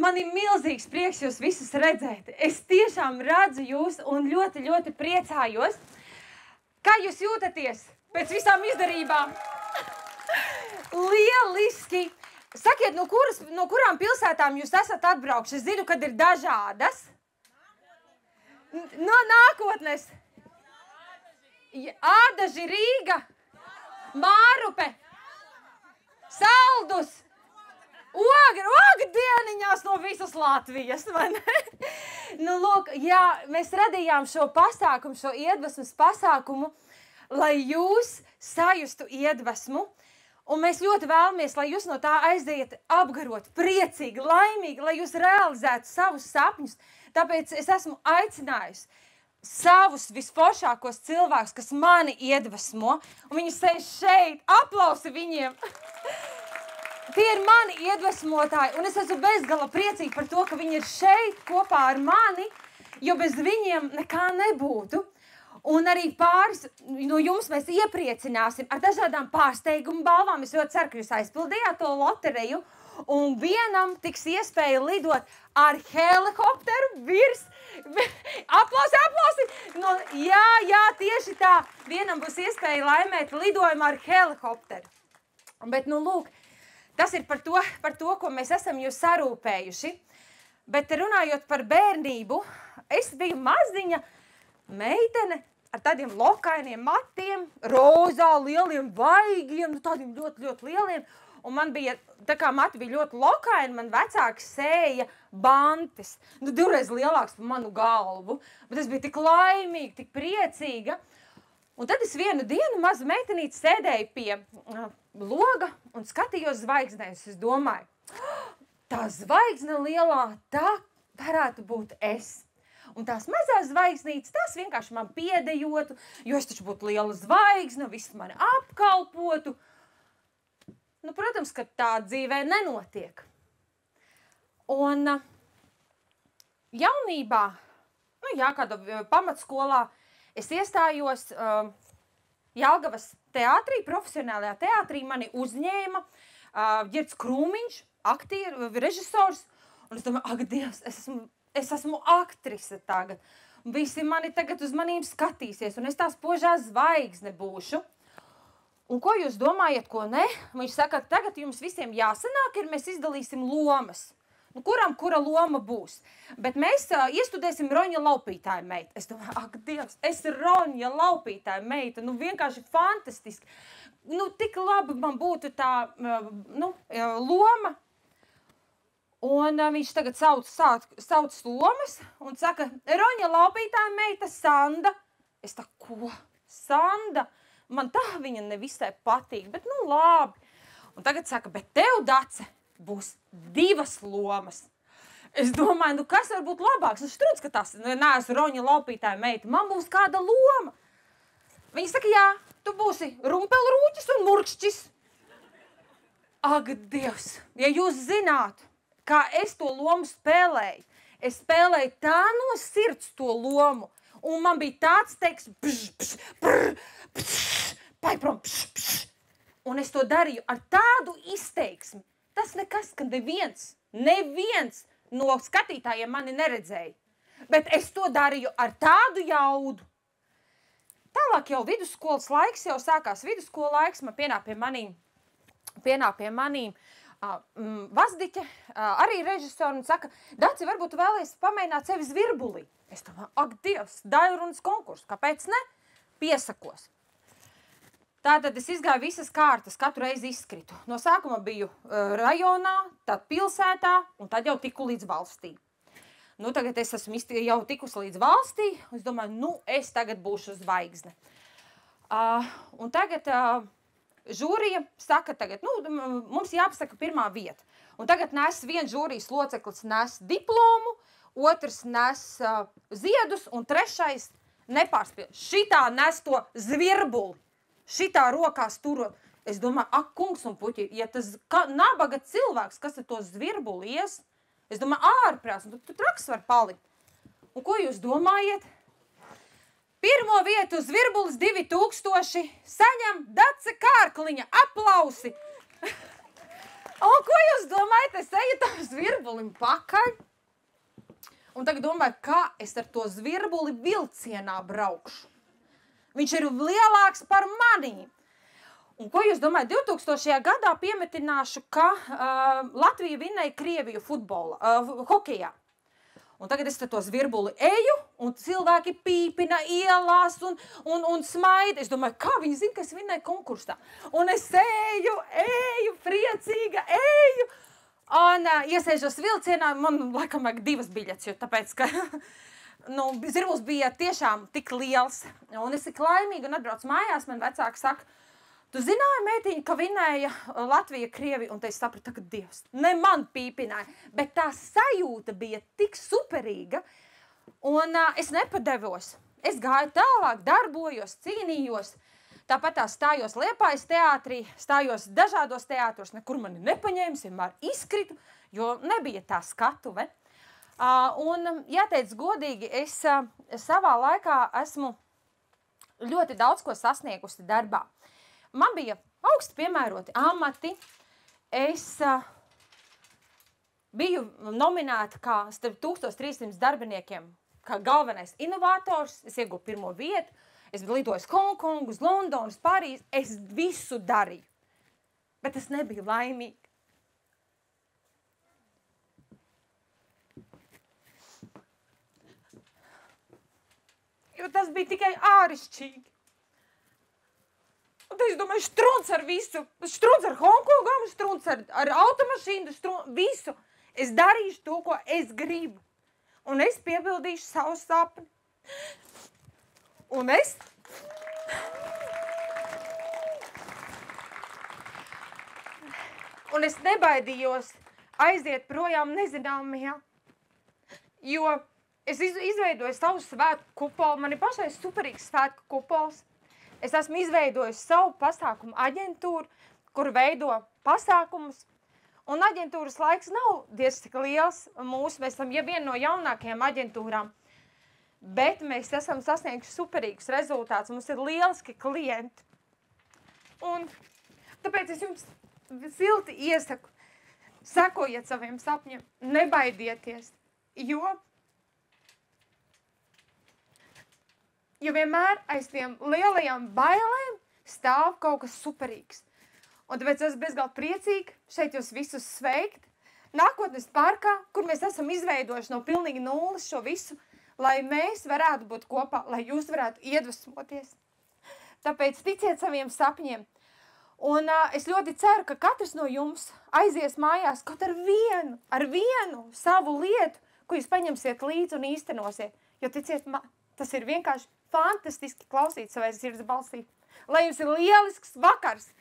Man ir milzīgs prieks jūs visus redzēt. Es tiešām redzu jūs un ļoti, ļoti priecājos. Kā jūs jūtaties pēc visām izdarībām? Lieliski! Sakiet, no kurām pilsētām jūs esat atbraukuši? Es zinu, kad ir dažādas. No nākotnes. Ādaži, Rīga, Mārupe, Saldus. Ogdieniņās no visas Latvijas, vai ne? Nu, lūk, jā, mēs radījām šo pasākumu, šo iedvesmas pasākumu, lai jūs sajustu iedvesmu, un mēs ļoti vēlamies, lai jūs no tā aiziet apgarot, priecīgi, laimīgi, lai jūs realizētu savus sapņus. Tāpēc es esmu aicinājusi savus visforšākos cilvēkus, kas mani iedvesmo, un viņi sēž šeit, aplausi viņiem. Tie ir mani iedvesmotāji, un es esmu bezgala priecīga par to, ka viņi ir šeit kopā ar mani, jo bez viņiem nekā nebūtu. Un arī pāris no jums mēs iepriecināsim ar dažādām pārsteigumu balvām. Es ļoti ceru, ka jūs aizpildījāt to loteriju, un vienam tiks iespēja lidot ar helikopteru virs. Aplausi! No, jā, tieši tā. Vienam būs iespēja laimēt lidojumu ar helikopteru. Bet, nu, lūk, tas ir par to, ko mēs esam jūs sarūpējuši. Bet runājot par bērnību, es biju maziņa meitene ar tādiem lokainiem matiem, rozā, lieliem vaigiem, tādiem ļoti, ļoti lieliem. Un man bija, tā kā mati bija ļoti lokaini, man vecāki sēja bantis. Nu, 2 reizes lielāks par manu galvu. Bet es biju tik laimīga, tik priecīga. Un tad es vienu dienu mazu meitenīti sēdēju pie loga un skatījos zvaigznēs. Es domāju, tā zvaigzne lielā, tā varētu būt es. Un tās mazās zvaigznītes, tās vienkārši man piedejotu, jo es taču būtu liela zvaigzne, viss mani apkalpotu. Nu, protams, ka tā dzīvē nenotiek. Un jaunībā, kādā pamatskolā, es iestājos Jelgavas teātrī, profesionālajā teātrī, mani uzņēma Ģirds Krūmiņš, režisors, un es domāju, ak, Dievs, es esmu aktrise tagad, un visi mani tagad uz manīm skatīsies, un es tā spožā zvaigzne būšu. Un ko jūs domājat, ko ne? Viņš saka, tagad jums visiem jāsanāk, mēs izdalīsim lomas. Nu, kuram kura loma būs. Bet mēs iestudēsim Roņa laupītāja meita. Es domāju, ak, Dievs, es Roņa laupītāja meita. Nu, vienkārši fantastiski. Nu, tik labi man būtu tā, loma. Un viņš tagad sauc lomas un saka, Roņa laupītāja meita Sanda. Es tā, ko? Sanda? Man tā viņa nevisai patīk, bet nu labi. Un tagad saka, bet tev, Dace, būs 2 lomas. Es domāju, nu kas var būt labāks? Es trūc, ka tas neesmu Roņa laupītāja meita. Man būs kāda loma. Viņa saka, jā, tu būsi rumpelrūķis un murkšķis. Ak, Dievs, ja jūs zinātu, kā es to lomu spēlēju, es spēlēju tā no sirds to lomu, un man bija tāds teiks, paiprom, un es to darīju ar tādu izteiksmi. Tas nekas, ka neviens no skatītājiem mani neredzēja. Bet es to darīju ar tādu jaudu. Tālāk jau vidusskolas laiks, jau sākās vidusskola laiks, man pienāk pie manīm Vazdiķe, arī režisori, un saka, Daci, varbūt tu vēlies pamēģināt sevi zvirbulī. Es domāju, ak, Dievs, daļrunas konkurss, kāpēc ne? Piesakos. Tātad es izgāju visas kārtas, katru reizi izskritu. No sākuma biju rajonā, tad pilsētā, un tad jau tiku līdz valstī. Nu, tagad es esmu jau tikusi līdz valstī, un es domāju, nu, es tagad būšu zvaigzne. Un tagad žūrija saka tagad, mums jāpasaka pirmā vieta. Un tagad viens žūrijas loceklis nes diplomu, otrs nes ziedus, un 3. nepārspēj. Šitā nes to zvirbuli. Šitā rokās turot. Es domāju, ak, kungs un puķi, ja tas nabaga cilvēks, kas ar to zvirbuli ies, es domāju, ārprāts, tu traks var palikt. Un ko jūs domājat? Pirmo vietu zvirbulis 2000 saņem Dace Kārkliņa. Aplausi! Un ko jūs domājat? Es eju tam zvirbulim pakaļ. Un tagad domāju, kā es ar to zvirbuli vilcienā braukšu. Viņš ir lielāks par manī. Un ko jūs domājat? 2000. gadā piemetināšu, ka Latvija vinnēja Krieviju futbola, hokejā. Un tagad es to zvirbuli eju, un cilvēki pīpina ielās un smaida. Es domāju, kā viņi zina, ka es vinnēju konkursā. Un es eju, priecīga, eju. Un iesēžos vilcienā, man laikam vajag 2 biļetes, jo tāpēc, ka zirbulis bija tiešām tik liels. Un es tik laimīga un atbraucu mājās, man vecāki saka, tu zināji, mētiņa, ka vinnēja Latvija Krieviju, un te es sapratu, ka Dievs, ne man pīpināja, bet tā sajūta bija tik superīga, un es nepadevos. Es gāju tālāk, darbojos, cīnījos, tāpat stājos Liepājas teātrī, stājos dažādos teātros, nekur mani nepaņēmis, vienmēr izkritu, jo nebija tā skatuve. Un, jāteic godīgi, es savā laikā esmu ļoti daudz ko sasniegusi darbā. Man bija augsti piemēroti amati. Es biju nominēta kā starp 1300 darbiniekiem, kā galvenais inovators. Es ieguvu 1. vietu. Es lidoju uz Hongkongu, uz Londonu, uz Parīzi. Es visu darīju. Bet es nebiju laimīga. Jo tas bija tikai āršķirīgi. Un tad es domāju, strunts ar visu. Strunts ar Hongkongām, strunts ar automašīnu, visu. Es darīšu to, ko es gribu. Un es piebildīšu savu sapni. Un es... Un es nebaidījos aiziet projām nezināmajā. Jo es izveidoju savu svētku kupolu. Man ir pašai superīgs svētku kupols. Es esmu izveidojusi savu pasākumu aģentūru, kur veido pasākumus. Un aģentūras laiks nav diezgan tik liels. Mēs esam viena no jaunākajām aģentūrām. Bet mēs esam sasnieguši superīgus rezultātus. Mums ir lieliski klienti. Un tāpēc es jums silti iesaku, sekojiet saviem sapņiem, nebaidieties, jo vienmēr aiz tiem lielajām bailēm stāv kaut kas superīgs. Un tāpēc es bezgalīgi priecīgi šeit jūs visus sveikt. Nākotnes parkā, kur mēs esam izveidojuši no pilnīgi nulles šo visu, lai mēs varētu būt kopā, lai jūs varētu iedvesmoties. Tāpēc ticiet saviem sapņiem. Un es ļoti ceru, ka katrs no jums aizies mājās kaut ar vienu savu lietu, ko jūs paņemsiet līdzi un īstenosiet. Jo ticiet man, tas ir vienkārši fantastiski klausīt savai sirds balsī. Lai jums ir lielisks vakars!